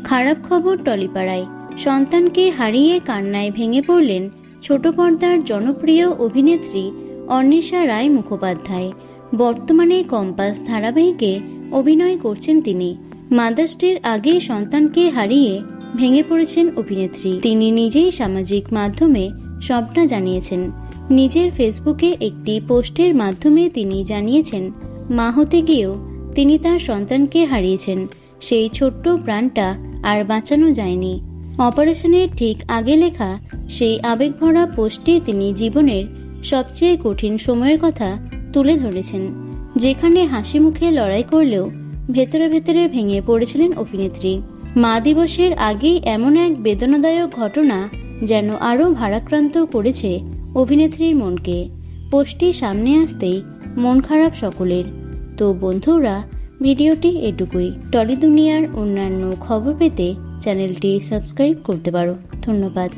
খারাপ খবর টলিপাড়ায়, সন্তানকে হারিয়ে কান্নায় ভেঙে পড়লেন ছোট পর্দার জনপ্রিয় অভিনেত্রী অন্বেষা রায় মুখোপাধ্যায়। বর্তমানে কম্পাস ধারাবাহিকে অভিনয় করছেন তিনি। মাদার্স ডের আগে সন্তানকে হারিয়ে ভেঙে পড়েছেন অভিনেত্রী। তিনি নিজেই সামাজিক মাধ্যমে সবটা জানিয়েছেন। নিজের ফেসবুকে একটি পোস্টের মাধ্যমে তিনি জানিয়েছেন, মা হতে গিয়েও তিনি তার সন্তানকে হারিয়েছেন। সেই ছোট্ট প্রাণটা আর বাঁচানো যায়নি। অপারেশনের ঠিক আগে লেখা সেই আবেগভরা পোস্টে তিনি জীবনের সবচেয়ে কঠিন সময়ের কথা তুলে ধরেছেন, যেখানে হাসি মুখে লড়াই করলেও ভেতরে ভেতরে ভেঙে পড়েছিলেন অভিনেত্রী। মা দিবসের আগেই এমন এক বেদনাদায়ক ঘটনা যেন আরও ভারাক্রান্ত করেছে অভিনেত্রীর মনকে। পোস্টটি সামনে আসতেই মন খারাপ সকলের। তো বন্ধুরা, ভিডিওটি এটুকুই। টলি দুনিয়ার অন্যান্য খবর পেতে চ্যানেলটি সাবস্ক্রাইব করতে পারো। ধন্যবাদ।